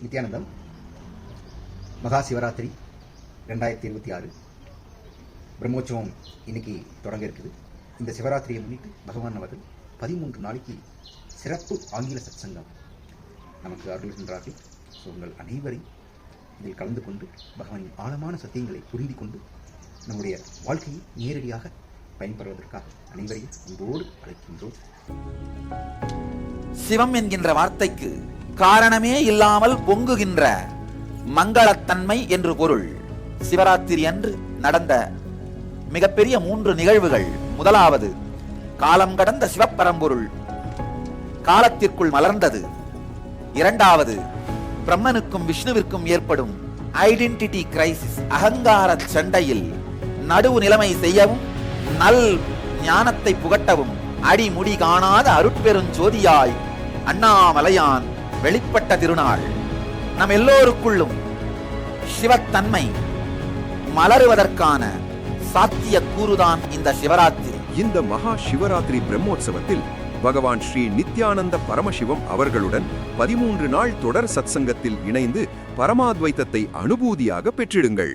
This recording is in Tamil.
நித்யானந்தம் மகா சிவராத்திரி 2026 பிரம்மோற்சவம் இன்னைக்கு தொடங்க இருக்குது. இந்த சிவராத்திரியை முன்னிட்டு பகவான் அவர்கள் 13 நாளைக்கு சிறப்பு ஆங்கில சத்சங்கம் நமக்கு அருள்கின்றார்கள். ஸோ உங்கள் அனைவரையும் இதில் கலந்து கொண்டு பகவானின் ஆழமான சத்தியங்களை புரிந்து கொண்டு நம்முடைய வாழ்க்கையை நேரடியாக பயன்பெறுவதற்காக அனைவரையும் அன்போடு அழைக்கின்றோம். சிவம் என்கின்ற வார்த்தைக்கு காரணமே இல்லாமல் பொங்குகின்ற மங்களத்தன்மை என்று பொருள். சிவராத்திரி அன்று நடந்த மிகப்பெரிய 3 நிகழ்வுகள். முதலாவது, காலம் கடந்த சிவப்பரம்பொருள் காலத்திற்குள் மலர்ந்தது. இரண்டாவது, பிரம்மனுக்கும் விஷ்ணுவிற்கும் ஏற்படும் ஐடென்டிட்டி கிரைசிஸ், அகங்கார சண்டையில் நடுவு நிலைமை செய்யவும் நல் ஞானத்தை புகட்டவும் அடிமுடி காணாத அருட்பெருஞ்சோதியாய் அண்ணாமலையான் வெளிப்பட்ட திருநாள். நம் எல்லோருக்குள்ளும் சிவத்தன்மை மலருவதற்கான சாத்திய கூறுதான் இந்த சிவராத்திரி. இந்த மகா சிவராத்திரி பிரம்மோற்சவத்தில் பகவான் ஸ்ரீ நித்யானந்த பரமசிவம் அவர்களுடன் 13 நாள் தொடர் சத்சங்கத்தில் இணைந்து பரமாத்வைத்தத்தை அனுபூதியாக பெற்றிடுங்கள்.